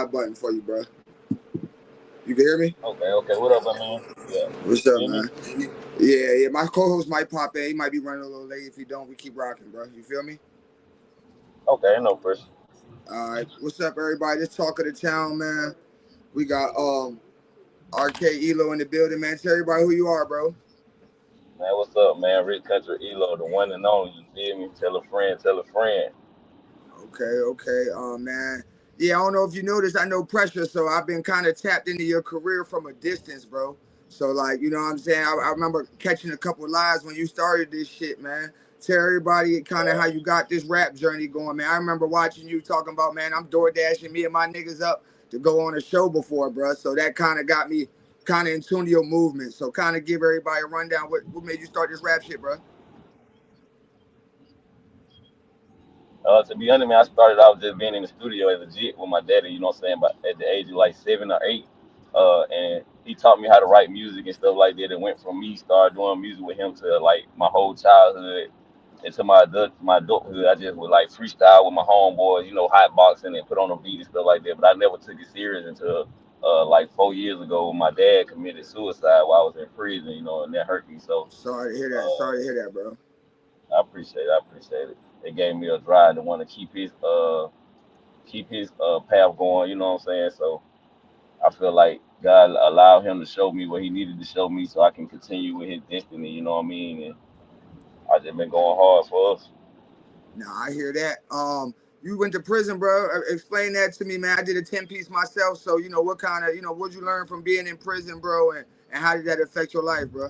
hot button for you, bro. You can hear me? Okay. What up, man? Yeah. What's up, Hear me? man? Yeah. My co-host might pop in. He might be running a little late. If he don't, we keep rocking, bro. You feel me? Okay, no pressure. All right. What's up, everybody? This talk of the town, man. We got RK ELO in the building, man. Tell everybody who you are, bro. Man, what's up, man? Rich Country ELO, the one and only. You feel me? Tell a friend, tell a friend. Okay. Man. Yeah, I don't know if you noticed, I know pressure, so I've been kind of tapped into your career from a distance, bro. So, like, you know what I'm saying? I remember catching a couple lives when you started this shit, man. Tell everybody kind of how you got this rap journey going, man. I remember watching you talking about, man, I'm door dashing me and my niggas up to go on a show before, bro. So that kind of got me kind of in tune to your movement. So kind of give everybody a rundown. What made you start this rap shit, bro? To be honest, man, I started out just being in the studio as a jit with my daddy, you know what I'm saying, but at the age of like 7 or 8. And he taught me how to write music and stuff like that. It went from me start doing music with him to like my whole childhood into my adulthood. I just would like freestyle with my homeboys, you know, hot boxing and put on a beat and stuff like that. But I never took it serious until like 4 years ago when my dad committed suicide while I was in prison, you know, and that hurt me. So Sorry to hear that. uh, Sorry to hear that, bro. I appreciate it. It gave me a drive to want to keep his path going, you know what I'm saying? So I feel like God allowed him to show me what he needed to show me so I can continue with his destiny, you know what I mean? And I just been going hard for us. Now I hear that. You went to prison, bro. Explain that to me, man. I did a 10 piece myself, so you know what kind of, what'd you learn from being in prison, bro, and how did that affect your life, bro?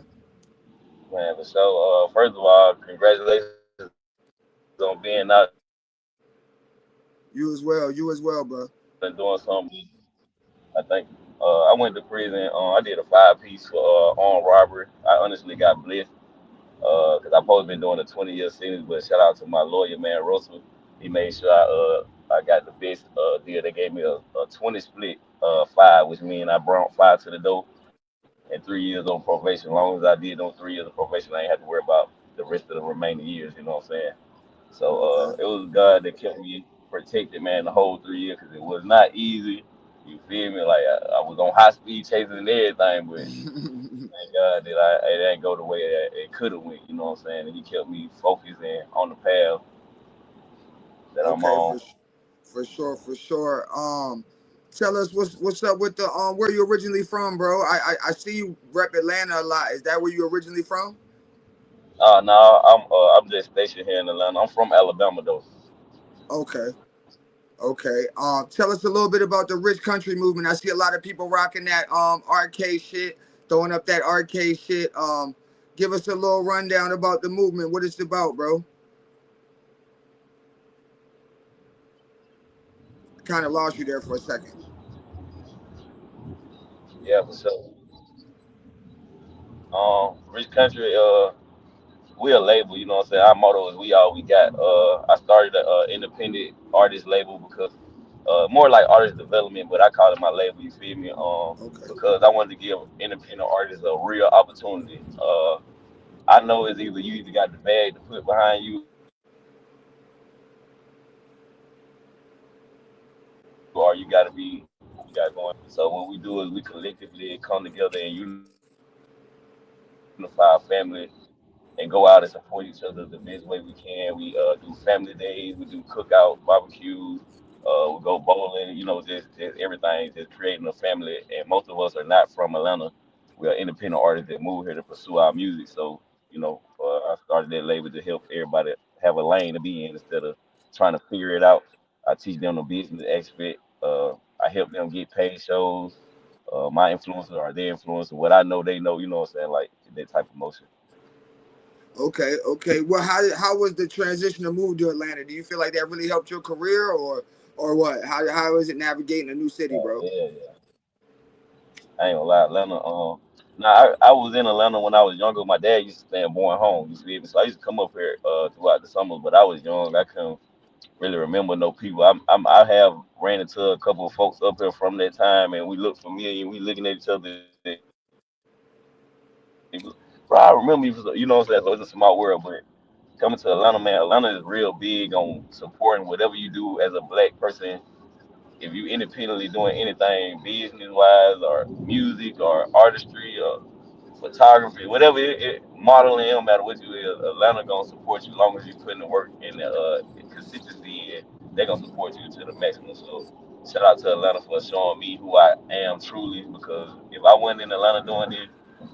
Man, so first of all, congratulations on being out there doing something you love and doing something you enjoy, you know what I'm saying? You as well, bro. I think I went to prison. I did a 5 piece for armed robbery. I honestly got blessed because I supposed to been doing a 20-year sentence, but shout out to my lawyer, man, Russell. He made sure I got the best deal. They gave me a 20 split five, which means I brought five to the door and 3 years on probation. As long as I did those 3 years of probation, I ain't had to worry about the rest of the remaining years. You know what I'm saying? So Okay. it was God that kept me protected, man, the whole 3 years because it was not easy. You feel me? Like I was on high speed chasing and everything, but thank God that it didn't go the way it could have went. You know what I'm saying? And He kept me focused and on the path that I'm Okay, on. for sure. Tell us what's up with the where you originally from, bro? I see you rep Atlanta a lot. Is that where you originally from? No, I'm just stationed here in Atlanta. I'm from Alabama though. Okay. Okay. Tell us a little bit about the rich country movement. I see a lot of people rocking that arcade shit, throwing up that arcade shit. Give us a little rundown about the movement. What it's about, bro. Kind of lost you there for a second. Yeah, for sure. Rich Country, we a label, you know what I'm saying? Our motto is we all we got. I started an independent artist label because more like artist development, but I call it my label, you feel me? Okay. Because I wanted to give independent artists a real opportunity. I know it's either you either got the bag to put behind you or you got to be or you got to be what we got going on. So what we do is we collectively come together and unify our family and go out and support each other the best way we can. We do family days, we do cookouts, barbecues, we go bowling, just everything, just creating a family. And most of us are not from Atlanta. We are independent artists that move here to pursue our music. So, I started that label to help everybody have a lane to be in instead of trying to figure it out. I teach them the business aspect. I help them get paid shows. My influencers are their influencers. What I know, they know. You know what I'm saying? Like that type of motion. Okay. Well, how was the transition to move to Atlanta? Do you feel like that really helped your career, or what? How is it navigating a new city, bro? Yeah. I ain't gonna lie, Atlanta. Now I was in Atlanta when I was younger. My dad used to stay in Bourne home. You feel me? So I used to come up here throughout the summers, but I was young. I couldn't really remember no people. I have ran into a couple of folks up here from that time, and we look familiar. And we looking at each other. Bro, I remember you. You know what I'm saying? So it's a small world, but coming to Atlanta, man, Atlanta is real big on supporting whatever you do as a black person if you independently doing anything business wise or music or artistry or photography, whatever modeling, it don't matter what you is, Atlanta gonna support you as long as you put in the work and the consistency in. They gonna support you to the maximum. So shout out to Atlanta for showing me who I am truly. Because if I wasn't in Atlanta doing this,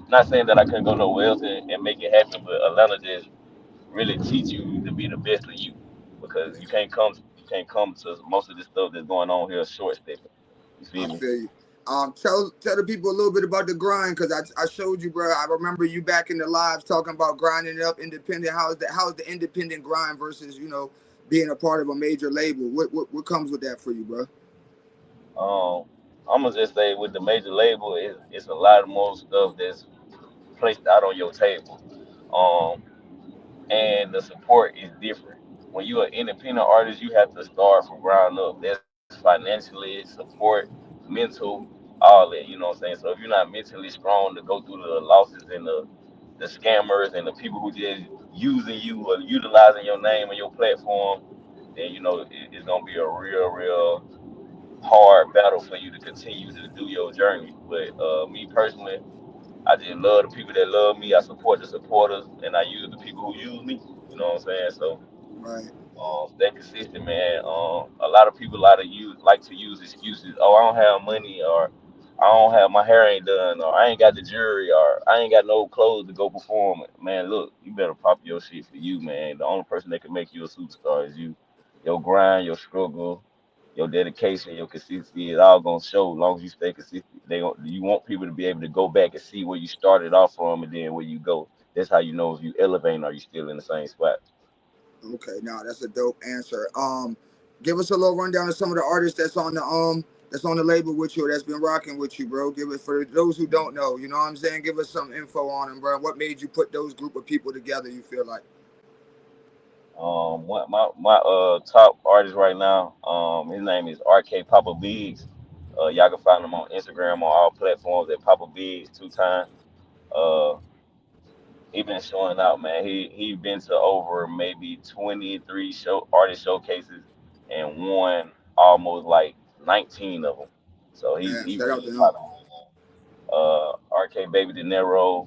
not saying that I couldn't go nowhere else and make it happen, but Atlanta just really teach you to be the best of you. Because you can't come to most of this stuff that's going on here short stepping. You I feel me? feel you. Tell the people a little bit about the grind, because I showed you, bro. I remember you back in the lives talking about grinding it up independent. How's the independent grind versus being a part of a major label? What comes with that for you, bro? Um, I'm gonna just say with the major label, it's a lot more stuff that's placed out on your table. Um, and the support is different. When you're an independent artist, you have to start from ground up. There's financially support, mental, all that. You know what I'm saying? So if you're not mentally strong to go through the losses and the scammers and the people who just using you or utilizing your name and your platform, then it's gonna be a real hard battle for you to continue to do your journey. But me personally, I just love the people that love me. I support the supporters, and I use the people who use me. You know what I'm saying? So Right. stay consistent, man. A lot of people like to use excuses. Oh, I don't have money, or I don't have my hair ain't done, or I ain't got the jewelry, or I ain't got no clothes to go perform. Man, look, you better pop your shit for you, man. The only person that can make you a superstar is you. Your grind, your struggle, your dedication, your consistency is all gonna show. As long as you stay consistent, you want people to be able to go back and see where you started off from, and then where you go. That's how you know if you elevating or you still in the same spot. Okay, now that's a dope answer. Give us a little rundown of some of the artists that's on the label with you, or that's been rocking with you, bro. Give it for those who don't know. You know what I'm saying? Give us some info on them, bro. What made you put those group of people together? You feel like? What my top artist right now, his name is RK Papa Biggs. Y'all can find him on Instagram on all platforms at Papa Biggs 2 times. Uh, he been showing out, man. He been to over maybe 23 artist showcases and won almost like 19 of them. So Damn, he shout out really to him. popping right now. RK Baby De Niro,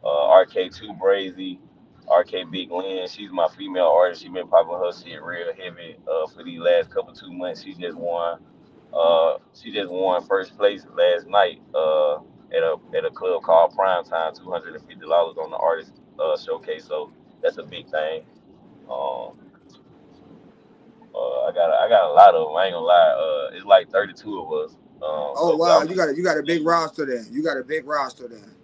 RK Two Brazy, RK Big Lynn. She's my female artist. She been popping her shit real heavy for these last couple 2 months. She just won first place last night at a club called Prime Time, $250 on the artist showcase. So that's a big thing. Um, I got a lot of them. I ain't gonna lie. It's like 32 of us. Oh But wow, I'm just you got a big naming. roster then. You got a big roster then.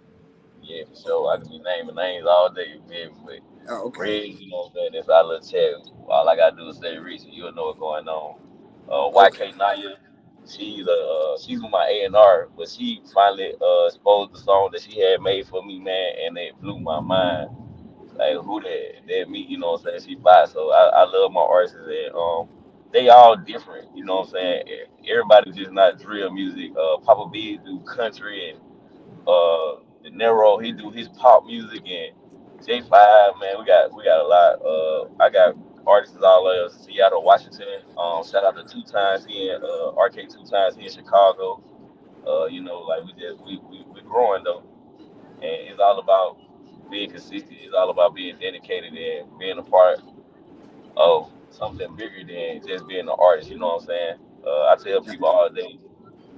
Yeah, for sure. I can be naming names all day, you feel me? But Oh, okay. Red, you know what I'm saying? That's our little chat. All I gotta do is say Rich, and you'll know what's going on. Okay. YK Naya, she's with my A&R, but she finally exposed the song that she had made for me, man, and it blew my mind. Like who that me, you know what I'm saying? She fine. So I love my artists, and they all different, you know what I'm saying? Everybody just not drill music. Papa B do country, and De Niro, he do his pop music, and J5, man, we got a lot. I got artists all over Seattle, Washington. Shout out to 2 times he in RK 2 times he in Chicago. Like we growing though, and it's all about being consistent. It's all about being dedicated and being a part of something bigger than just being an artist. You know what I'm saying? I tell people all day,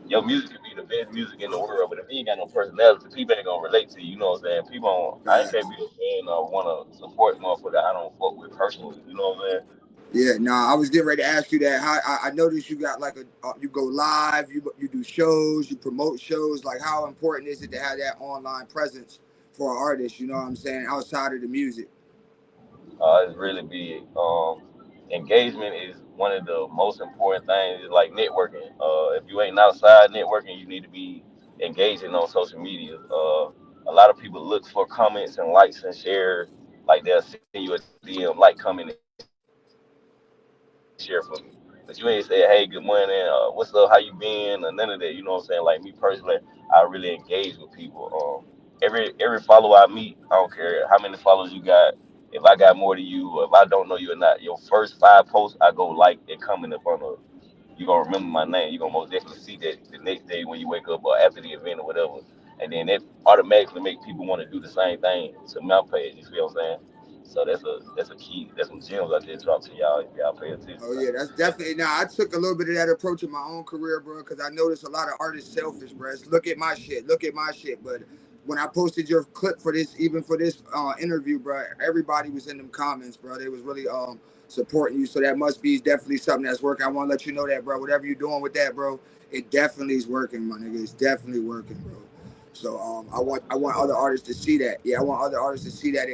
your music could be the best music in the world, but if you ain't got no personality, people ain't gonna relate to you. You know what I'm saying? I ain't can't Facts. be a fan or want to support motherfucker I don't fuck with personally. You know what I'm saying? Yeah, nah, I was getting ready to ask you that. How I noticed you got like you go live, you do shows, you promote shows. Like, how important is it to have that online presence for an artist? You know what I'm saying? Outside of the music. It's really big. Engagement is one of the most important things. It's like networking. If you ain't outside networking, you need to be engaging on social media. A lot of people look for comments and likes and shares. Like they'll send you a DM, like, comment, and share for me. But you ain't say, "Hey, good morning. What's up? How you been?" Or none of that. You know what I'm saying? Like me personally, I really engage with people. Every follower I meet, I don't care how many followers you got. If I got more than you, or if I don't know you or not, your first 5 posts I go like and comment up on. you're gonna remember my name. You're gonna most definitely see that the next day when you wake up or after the event or whatever. And then that automatically make people want to do the same thing to my page. You feel what I'm saying? So that's a key. That's some gems I just dropped to y'all if y'all pay attention. Oh yeah, that's definitely. Now I took a little bit of that approach in my own career, bro, because I noticed a lot of artists selfish, bro. It's, look at my shit, look at my shit. But when I posted your clip for this, even for this interview, bro, everybody was in them comments, bro. They was really supporting you. So that must be definitely something that's working. I want to let you know that, bro. Whatever you're doing with that, bro, it definitely is working, my nigga. It's definitely working, bro. So I want other artists to see that. Yeah, I want other artists to see that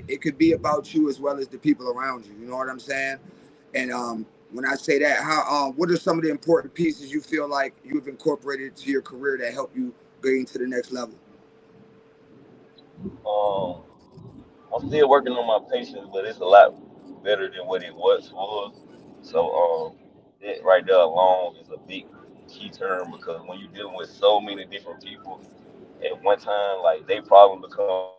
it could be about you as well as the people around you. You know what I'm saying? And when I say that, how what are some of the important pieces you feel like you've incorporated to your career that help you getting to the next level? Um, I'm still working on my patience, but it's a lot better than what it was. So that right there alone is a big key term because when you're dealing with so many different people at one time, like they problem become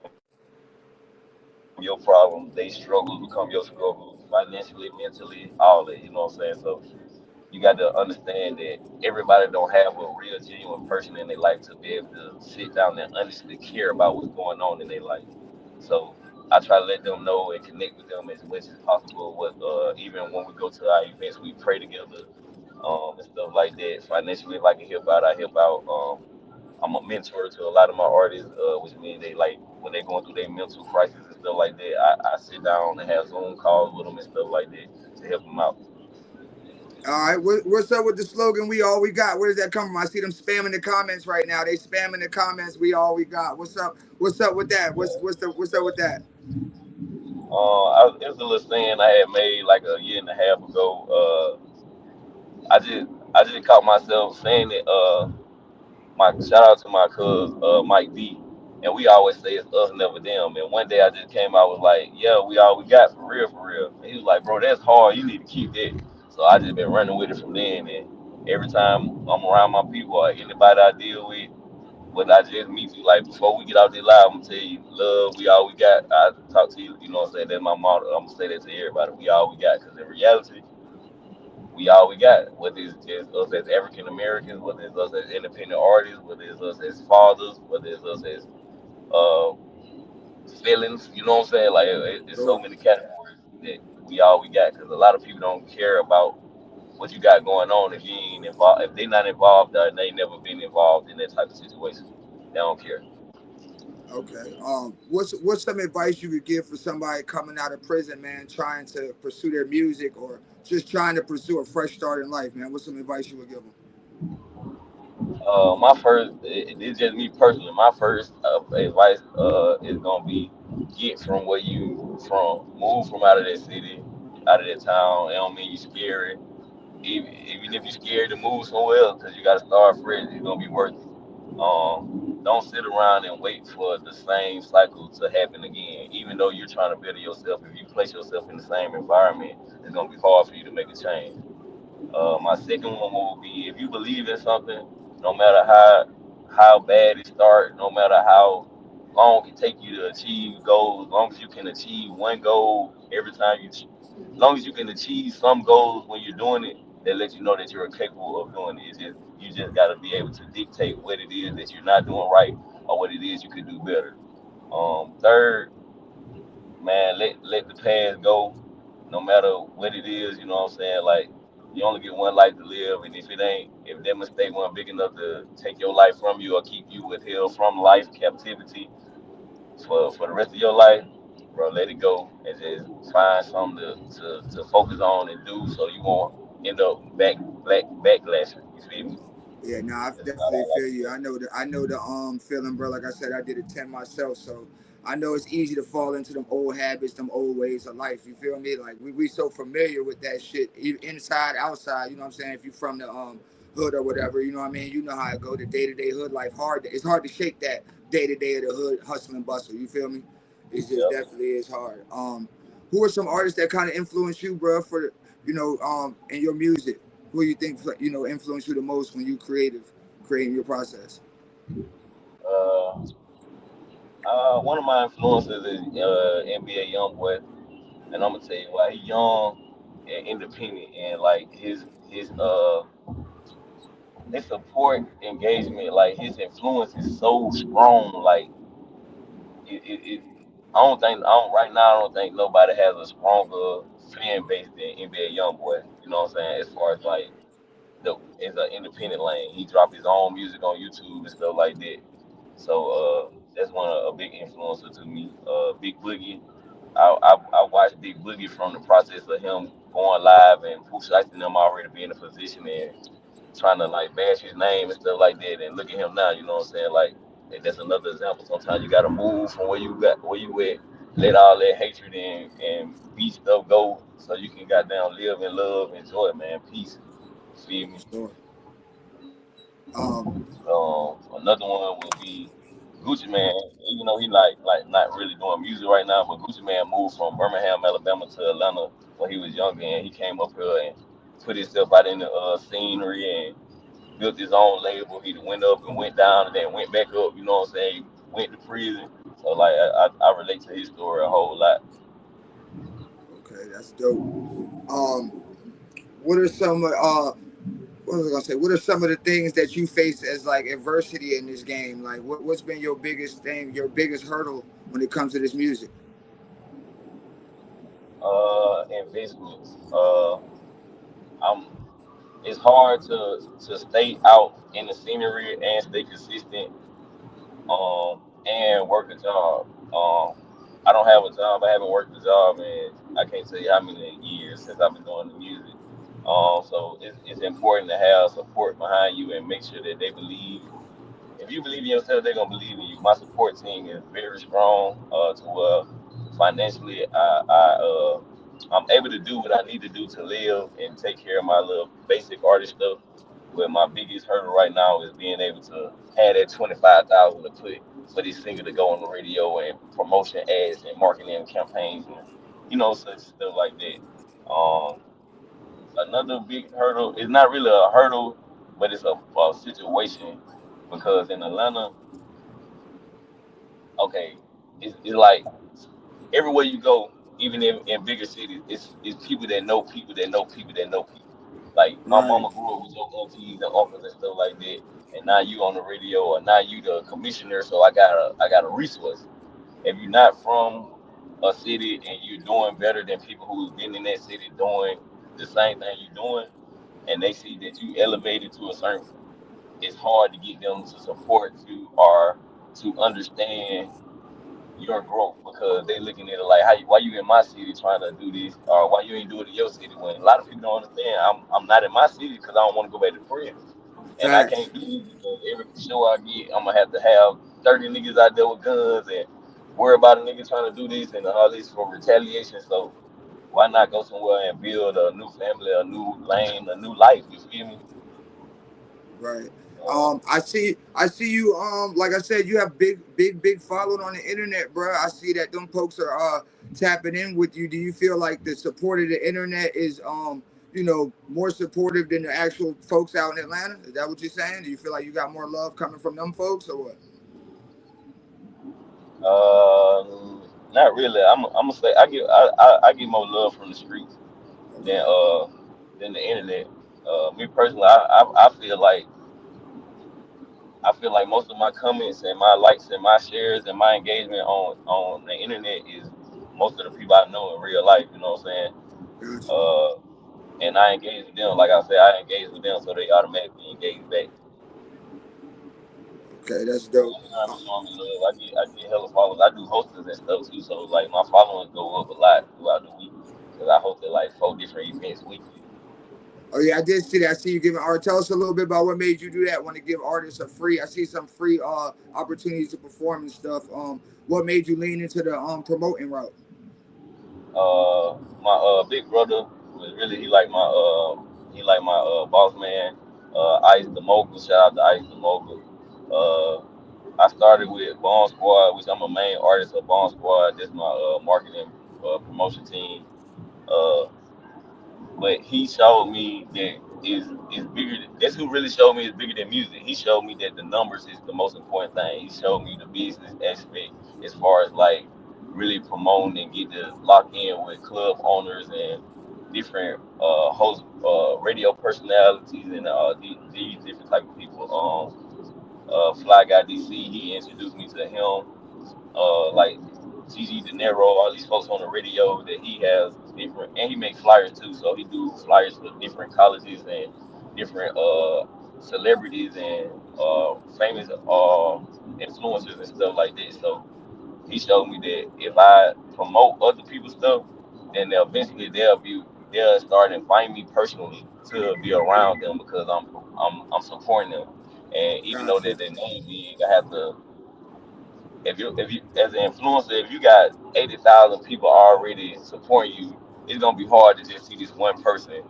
your problem, they struggles become your struggle, financially, mentally, all that. You know what I'm saying? So you got to understand that everybody don't have a real genuine person in their life to be able to sit down and honestly care about what's going on in their life. So I try to let them know and connect with them as much as possible. Even when we go to our events, we pray together and stuff like that. Financially, if I can help out, I help out. I'm a mentor to a lot of my artists, which means they like when they're going through their mental crisis and stuff like that. I sit down and have Zoom calls with them and stuff like that to help them out. All right, what's up with the slogan? We all we got. Where does that come from? I see them spamming the comments right now. They spamming the comments. We all we got. What's up? What's up with that? What's up with that? It was a little saying I had made like a year and a half ago. I just caught myself saying it. My shout out to my cuz Mike D, and we always say it's us, never them. And one day I just came out was like, yeah, we all we got for real, for real. And he was like, bro, that's hard. You need to keep that. So I just been running with it from then. And every time I'm around my people or anybody I deal with, whether I just meet you, like before we get out there live, I'm gonna tell you, love, we all we got. I talk to you, you know what I'm saying? That's my motto. I'm gonna say that to everybody. We all we got, because in reality, we all we got. Whether it's just us as African Americans, whether it's us as independent artists, whether it's us as fathers, whether it's us as uh, feelings, you know what I'm saying? Like it's so Sure. many categories that we all we got. Because a lot of people don't care about what you got going on if you ain't involved. If they not involved, or they never been involved in that type of situation. They don't care. Okay. What's some advice you could give for somebody coming out of prison, man, trying to pursue their music or just trying to pursue a fresh start in life, man? What's some advice you would give them? My first, it's just me personally. My first advice is gonna be get from where you from, move from out of that city, out of that town. It don't mean you scary. Even if you're scared to move somewhere else, because you got to start fresh, it's gonna be worth it. Don't sit around and wait for the same cycle to happen again. Even though you're trying to better yourself, if you place yourself in the same environment, it's gonna be hard for you to make a change. My second one will be if you believe in something, no matter how bad it starts, no matter how long it take you to achieve goals, as long as you can achieve one goal every time as long as you can achieve some goals when you're doing it, that lets you know that you're capable of doing it. It's just you just got to be able to dictate what it is that you're not doing right or what it is you could do better. Third, man, let the past go, no matter what it is. You know what I'm saying? Like you only get one life to live, and if that mistake wasn't big enough to take your life from you or keep you withheld from life captivity for the rest of your life, bro, let it go and just find something to focus on and do, so you won't end up backlashing. You feel me? Yeah, no, I That's about definitely all I feel can you. say. I know the feeling, bro. Like I said, I did it 10 myself, so I know it's easy to fall into them old habits, them old ways of life. You feel me? Like we so familiar with that shit, inside, outside. You know what I'm saying? If you from the hood or whatever, you know what I mean. You know how it go. The day to day hood life hard. It's hard to shake that day to day of the hood hustle and bustle. You feel me? It's just Yep. definitely is hard. Who are some artists that kind of influence you, bro? For in your music, who you think influenced you the most when you creating your process? Uh, One of my influences is NBA YoungBoy, and I'm gonna tell you why. He young and independent, and like his his support engagement, like his influence is so strong. Like it right now I don't think nobody has a stronger fan base than NBA YoungBoy. You know what I'm saying? As far as like the as an independent lane, he dropped his own music on YouTube and stuff like that. So that's one of a big influencer to me. Big Boogie. I watched Big Boogie from the process of him going live and Pooh Shiesty and them already being in a position and trying to like bash his name and stuff like that. And look at him now, you know what I'm saying? Like, and that's another example. Sometimes you gotta move from where you at, let all that hatred and beat stuff go so you can goddamn live and love, enjoy it, man. Peace. Feel me? Sure. Um, Another one would be Gucci Man. Even though he like not really doing music right now, but Gucci Man moved from Birmingham, Alabama to Atlanta when he was younger, and he came up here and put himself out in the scenery and built his own label. He went up and went down and then went back up. You know what I'm saying? He went to prison. So like I relate to his story a whole lot. okay, that's dope. Um, what are some what was I gonna say? What are some of the things that you face as like adversity in this game? Like, what's been your biggest thing, your biggest hurdle when it comes to this music? Investments. I'm. It's hard to stay out in the scenery and stay consistent. And work a job. I don't have a job. I haven't worked a job in I can't tell you how many years since I've been doing the music. So it's important to have support behind you and make sure that they believe. If you believe in yourself, they're gonna believe in you. My support team is very strong. To where financially, I'm able to do what I need to do to live and take care of my little basic artist stuff. But my biggest hurdle right now is being able to have that 25,000 to put for this single to go on the radio and promotion ads and marketing campaigns and such stuff like that. Another big hurdle is not really a hurdle, but it's a situation because in Atlanta, okay, it's like everywhere you go, even in bigger cities, it's people that know people that know people that know people. Like my Right, mama grew up with your aunties and uncles and stuff like that, and now you on the radio or now you the commissioner, so I got a resource. If you're not from a city and you're doing better than people who've been in that city doing the same thing you're doing, and they see that you elevated to a certain, it's hard to get them to support you or to understand your growth because they looking at it like why you in my city trying to do this or why you ain't do it in your city when a lot of people don't understand I'm not in my city because I don't want to go back to prison and I facts. can't do this because every show I get I'm gonna have 30 niggas out there with guns and worry about a nigga trying to do this and all this for retaliation. So why not go somewhere and build a new family, a new lane, a new life? You feel me? Right. Um, I see you. Like I said, you have big following on the internet, bro. I see that them folks are tapping in with you. Do you feel like the support of the internet is more supportive than the actual folks out in Atlanta? Is that what you're saying? Do you feel like you got more love coming from them folks or what? Not really. I'm gonna say I get more love from the streets than Okay. uh than the internet. Me personally, I feel like most of my comments and my likes and my shares and my engagement on the internet is most of the people I know in real life. You know what I'm saying? Gotcha. Uh, and I engage with them. Like I said, I engage with them, so they automatically engage back. Okay, that's So dope. anytime you show me love, I get hella followers. I do hostings and stuff too, so like my followings go up a lot throughout the week because I hosted like 4 different events weekly. Oh yeah, I did see that. I see you giving art. Tell us a little bit about what made you do that. Want to give artists a free? I see some free opportunities to perform and stuff. What made you lean into the promoting route? My big brother was really he like my boss man. Ice the Mogul, shout out to Ice the Mogul. Uh, I started with Bomb Squad, which I'm a main artist of Bomb Squad. That's my marketing promotion team. Uh, but he showed me that is bigger. That's who really showed me is bigger than music. He showed me that the numbers is the most important thing. He showed me the business aspect as far as like really promoting and get to lock in with club owners and different host radio personalities and these different type of people. Fly Guy DC, he introduced me to him. Like Gigi De Niro, all these folks on the radio that he has different, and he makes flyers too. So he do flyers for different colleges and different celebrities and famous influencers and stuff like that. So he showed me that if I promote other people's stuff, then they'll start inviting me personally to be around them because I'm supporting them. And even though Got that you. they name me, I have to if you as an influencer, if you got 80,000 people already supporting you, it's gonna be hard to just see this one person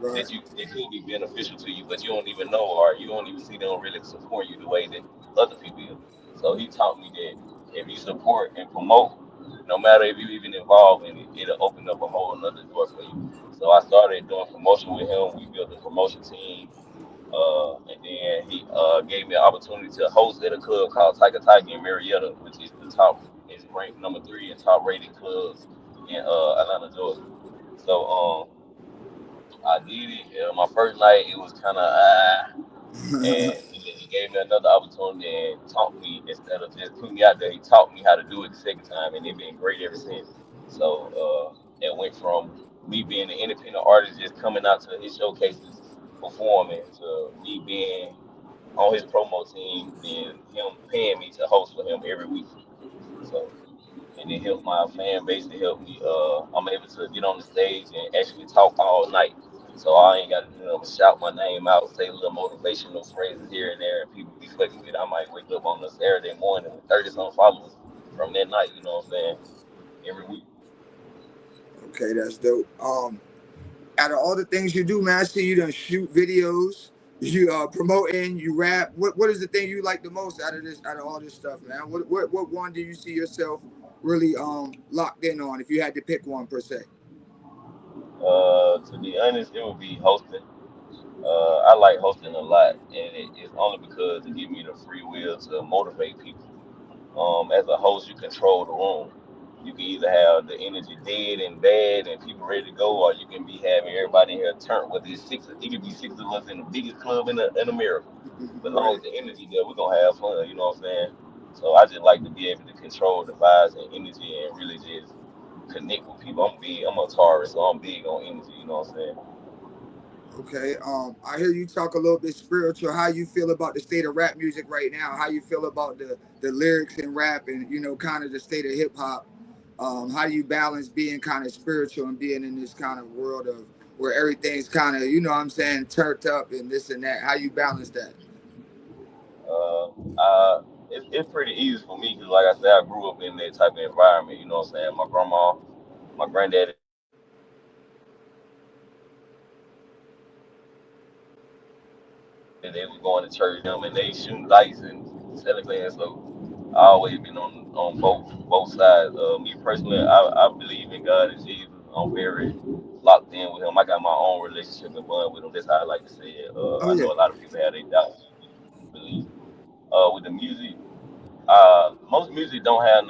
Right. that could be beneficial to you, but you don't even know or you don't even see them really support you the way that other people do. So he taught me that if you support and promote, no matter if you even involved in it, it'll open up a whole another door for you. So I started doing promotion with him. We built a promotion team. And then he gave me an opportunity to host at a club called Tiger in Marietta, which is is ranked number 3 in top rated clubs in Atlanta, Georgia. So I did it. My first night it was kind of and he gave me another opportunity and taught me instead of just putting me out there. He taught me how to do it the second time, and it's been great ever since. So it went from me being an independent artist, just coming out to his showcases, performing, to me being on his promo team, then him paying me to host for him every week. So and it helped my fan base. It helped me. I'm able to get on the stage and actually talk all night. So I ain't got to shout my name out, say little motivational phrases here and there, and people be fucking with it. I might wake up on a Saturday morning with 30 some followers from that night. You know what I'm saying? Every week. Okay, that's dope. Out of all the things you do, man, I see you done shoot videos, you promoting, you rap. What is the thing you like the most out of all this stuff, man? What one do you see yourself really locked in on if you had to pick one per se? To be honest, it would be hosting. I like hosting a lot, and it's only because it gives me the free will to motivate people. As a host, you control the room. You can either have the energy dead and bad and people ready to go, or you can be having everybody in here turn. Whether it's six, it could be 6 of us in the biggest club in America. But as long Right. as the energy there, we're gonna have fun. You know what I'm saying? So I just like to be able to control the vibes and energy and really just connect with people. I'm big. I'm a Taurus, so I'm big on energy. You know what I'm saying? Okay. I hear you talk a little bit spiritual. How you feel about the state of rap music right now? How you feel about the lyrics in rap and kind of the state of hip hop? How do you balance being kind of spiritual and being in this kind of world of where everything's kind of what I'm saying turned up and this and that? How you balance that? Uh, uh, it's pretty easy for me because, like I said, I grew up in that type of environment. You know what I'm saying? My grandma, my granddaddy, they was going to church and them, and they shooting dice and selling playing. So I always been on both sides. Me personally, I believe in God and Jesus. I'm very locked in with Him. I got my own relationship and bond with Him. That's how I like to say it. Oh I yeah, know a lot of people have their doubts and beliefs. With the music, most music don't have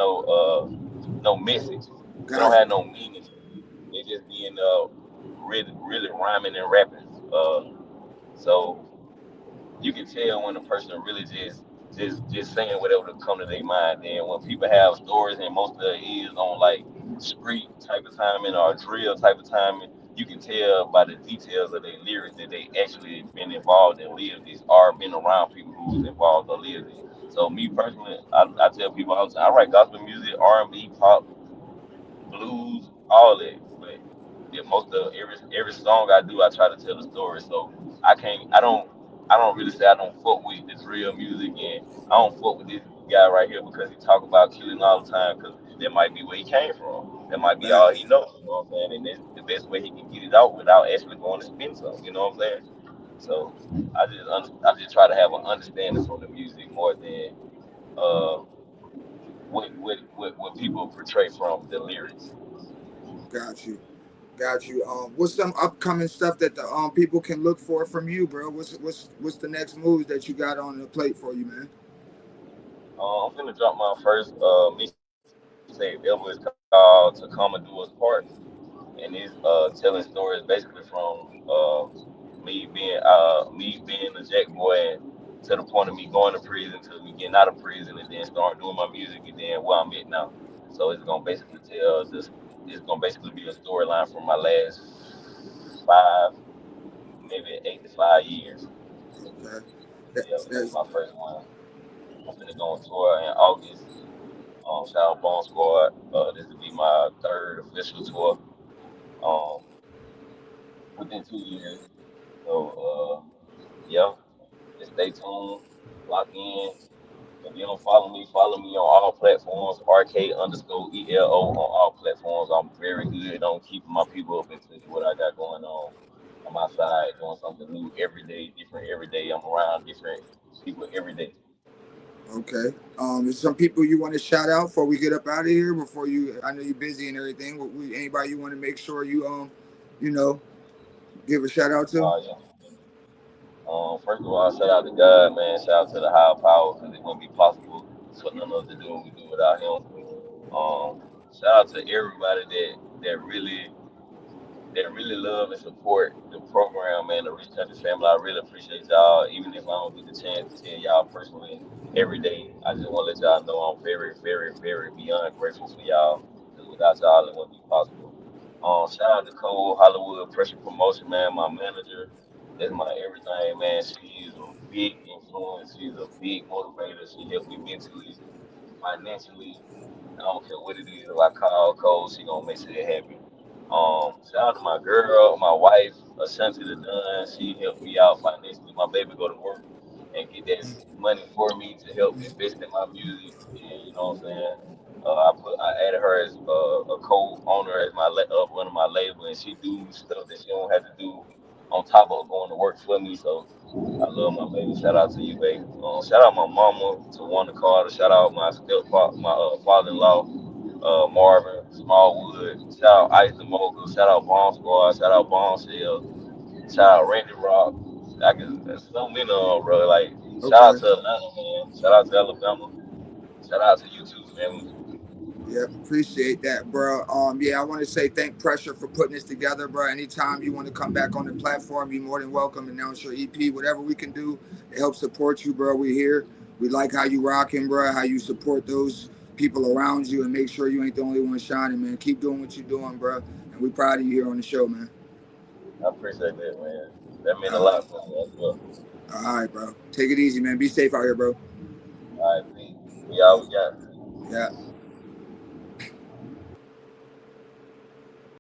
no message. It don't got have you. no meaning. They just being really rhyming and rapping. So you can tell when a person really just saying whatever to come to their mind. Then when people have stories and most of it is on like street type of timing or drill type of timing, you can tell by the details of their lyrics that they actually been involved and lived this or been around people who's involved or lived it. So me personally, I tell people all the time, I write gospel music, R&B, pop, blues, all that. But yeah, most of every song I do, I try to tell a story. So I can't, I don't really say I don't fuck with this real music, and I don't fuck with this guy right here because he talk about killing all the time. Because that might be where he came from. That might be all he Facts. knows. You know what I'm saying? And that's the best way he can get it out without actually going to spin something. You know what I'm saying? So I just try to have an understanding from the music more than uh what people portray from the lyrics. Got you. Got you. What's some upcoming stuff that the people can look for from you, bro? What's the next moves that you got on the plate for you, man? I'm gonna drop my first mixtape ever. It's called "To Come and Do Us Part," and it's telling stories basically from me being a jack boy and to the point of me going to prison to me getting out of prison and then start doing my music and then where I'm at now. So it's gonna basically tell this. It's gonna basically be a storyline from my last 5, maybe 8 to 5 years. Okay. Yeah, but that's That's my first one. I'm finna go on tour in August. Shout out Bone Squad. This will be my third official tour. Um, within 2 years. So yeah, just stay tuned, lock in. If you don't follow me on all platforms. RK_ELO on all platforms. I'm very good on keeping my people up in touch with what I got going on my side, doing something new every day, different every day. I'm around different people every day. okay. Is some people you want to shout out before we get up out of here? Before you, I know you're busy and everything. Anybody you want to make sure you you know, give a shout out to? Yeah. First of all, shout out to God, man. Shout out to the higher power because it wouldn't be possible for none of us to do what we do without Him. Shout out to everybody that really love and support the program, man. The Rich Country family. I really appreciate y'all. Even if I don't get the chance to tell y'all personally every day, I just want to let y'all know I'm very, very, very beyond grateful for y'all. Because without y'all, it wouldn't be possible. Shout out to Cole Hollywood Pressure Promotion, man. My manager, that's my everything, man. She is a big influence. She's a big motivator. She helped me mentally, financially. I don't care what it is. If I call Cole, she gonna make sure it happen. Shout out to my girl, my wife, Ashanti the Dunn. She helped me out financially. My baby go to work and get that money for me to help invest in my music. And you know what I'm saying? I added her as a co-owner as of one of my label, and she do stuff that she don't have to do on top of going to work for me. So I love my baby. Shout out to you, baby. Shout out my mama, to Wanda Carter. Shout out my my father-in-law, Marvin Smallwood. Shout out Ice the Mogul. Shout out Bomb Squad. Shout out Bombshell. Shout out Randy Rock. There's so many of them, bro. Like, shout out Okay. to Atlanta, man. Shout out to Alabama. Shout out to you too, family. Yeah, appreciate that, bro. Yeah, I want to say thank Pressure for putting this together, bro. Anytime you want to come back on the platform, you're more than welcome. Announce your EP, whatever we can do to help support you, bro. We here. We like how you rocking, bro. How you support those people around you, and make sure you ain't the only one shining, man. Keep doing what you're doing, bro. And we proud of you here on the show, man. I appreciate that, man. That meant a All right, lot for me as well. all right, bro. Take it easy, man. Be safe out here, bro. All right, Pete. We all we got. Yeah.